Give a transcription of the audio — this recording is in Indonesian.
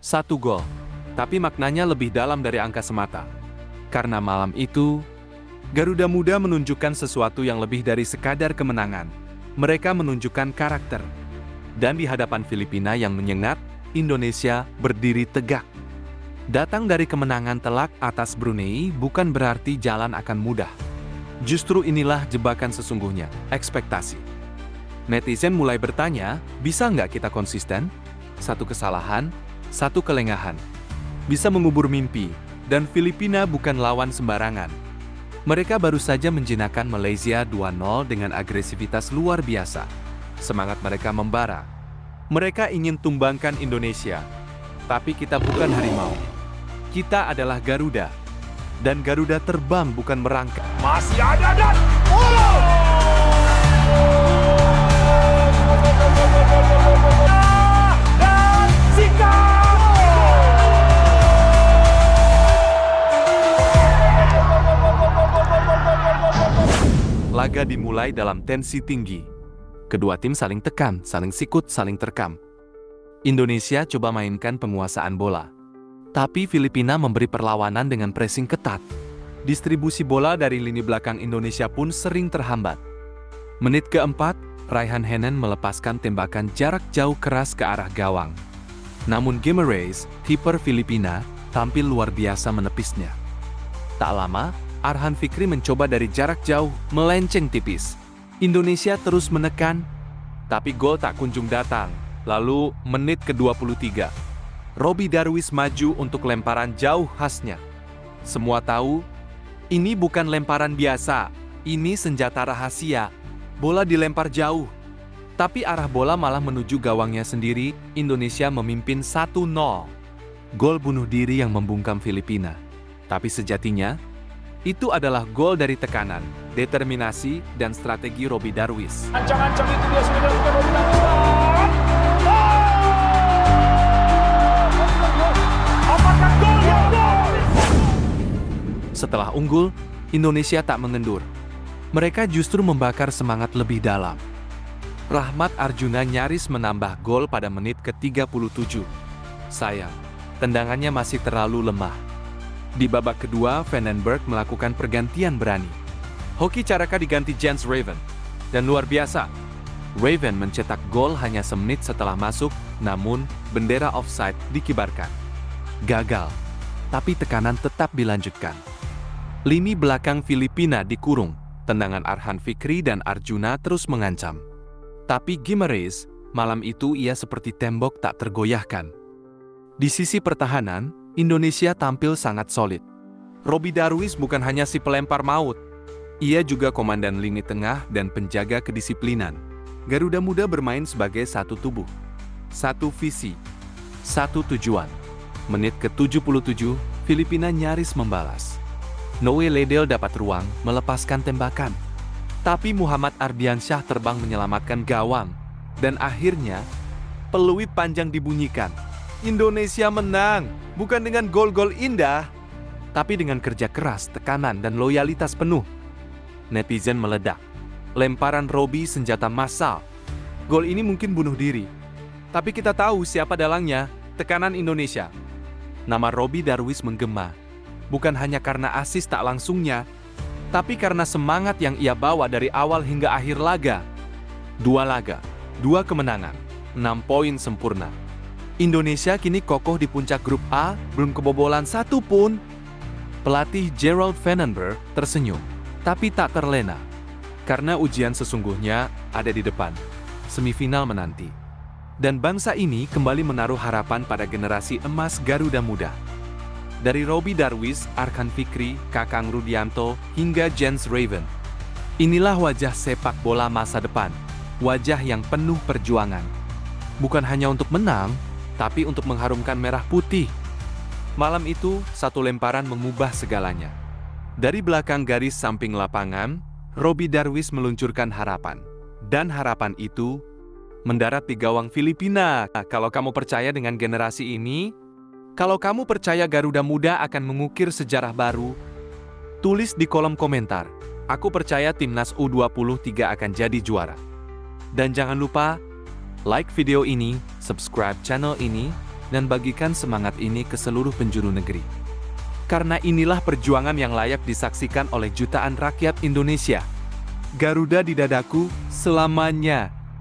1 gol. Tapi maknanya lebih dalam dari angka semata. Karena malam itu, Garuda Muda menunjukkan sesuatu yang lebih dari sekadar kemenangan. Mereka menunjukkan karakter. Dan di hadapan Filipina yang menyengat, Indonesia berdiri tegak. Datang dari kemenangan telak atas Brunei bukan berarti jalan akan mudah. Justru inilah jebakan sesungguhnya, ekspektasi. Netizen mulai bertanya, bisa nggak kita konsisten? 1 kesalahan, 1 kelengahan. Bisa mengubur mimpi, dan Filipina bukan lawan sembarangan. Mereka baru saja menjinakkan Malaysia 2-0 dengan agresivitas luar biasa. Semangat mereka membara. Mereka ingin tumbangkan Indonesia. Tapi kita bukan harimau. Kita adalah Garuda. Dan Garuda terbang bukan merangkak. Masih ada dan Laga dimulai dalam tensi tinggi. Kedua tim saling tekan, saling sikut, saling terkam. Indonesia coba mainkan penguasaan bola. Tapi Filipina memberi perlawanan dengan pressing ketat. Distribusi bola dari lini belakang Indonesia pun sering terhambat. Menit keempat, Raihan Henen melepaskan tembakan jarak jauh keras ke arah gawang. Namun Guimarães, kiper Filipina, tampil luar biasa menepisnya. Tak lama, Arhan Fikri mencoba dari jarak jauh, melenceng tipis. Indonesia terus menekan, tapi gol tak kunjung datang. Lalu, menit ke-23. Robby Darwish maju untuk lemparan jauh khasnya. Semua tahu, ini bukan lemparan biasa, ini senjata rahasia. Bola dilempar jauh. Tapi arah bola malah menuju gawangnya sendiri, Indonesia memimpin 1-0. Gol bunuh diri yang membungkam Filipina. Tapi sejatinya, itu adalah gol dari tekanan, determinasi, dan strategi Robby Darwish. ancang-ancang itu dia sudah dilakukan Robby Darwish. Apakah gol yang gol? Setelah unggul, Indonesia tak mengendur. Mereka justru membakar semangat lebih dalam. Rahmat Arjuna nyaris menambah gol pada menit ke-37. Sayang, tendangannya masih terlalu lemah. Di babak kedua, Vandenberg melakukan pergantian berani. Hoki Caraka diganti Jens Raven. Dan luar biasa, Raven mencetak gol hanya semenit setelah masuk, namun bendera offside dikibarkan. Gagal, tapi tekanan tetap dilanjutkan. Lini belakang Filipina dikurung, tendangan Arhan Fikri dan Arjuna terus mengancam. Tapi Guimarães, malam itu ia seperti tembok tak tergoyahkan. Di sisi pertahanan, Indonesia tampil sangat solid. Robby Darwish bukan hanya si pelempar maut. Ia juga komandan lini tengah dan penjaga kedisiplinan. Garuda Muda bermain sebagai satu tubuh. Satu visi. Satu tujuan. Menit ke-77, Filipina nyaris membalas. Noe Ledel dapat ruang, melepaskan tembakan. Tapi Muhammad Ardiansyah terbang menyelamatkan gawang. Dan akhirnya, peluit panjang dibunyikan. Indonesia menang, bukan dengan gol-gol indah, tapi dengan kerja keras, tekanan, dan loyalitas penuh. Netizen meledak. Lemparan Robby senjata massal. Gol ini mungkin bunuh diri. Tapi kita tahu siapa dalangnya, tekanan Indonesia. Nama Robby Darwish menggema. Bukan hanya karena asis tak langsungnya, tapi karena semangat yang ia bawa dari awal hingga akhir laga. 2 laga, 2 kemenangan, 6 poin sempurna. Indonesia kini kokoh di puncak grup A, belum kebobolan 1 pun. Pelatih Gerald Vandenberg tersenyum, tapi tak terlena. Karena ujian sesungguhnya ada di depan, semifinal menanti. Dan bangsa ini kembali menaruh harapan pada generasi emas Garuda Muda. Dari Robby Darwish, Arhan Fikri, Kakang Rudianto, hingga Jens Raven. Inilah wajah sepak bola masa depan, wajah yang penuh perjuangan. Bukan hanya untuk menang, tapi untuk mengharumkan merah putih. Malam itu, satu lemparan mengubah segalanya. Dari belakang garis samping lapangan, Robby Darwish meluncurkan harapan. Dan harapan itu mendarat di gawang Filipina. Kalau kamu percaya dengan generasi ini, kalau kamu percaya Garuda Muda akan mengukir sejarah baru, tulis di kolom komentar. Aku percaya Timnas U23 akan jadi juara. Dan jangan lupa, like video ini, subscribe channel ini, dan bagikan semangat ini ke seluruh penjuru negeri. Karena inilah perjuangan yang layak disaksikan oleh jutaan rakyat Indonesia. Garuda di dadaku selamanya.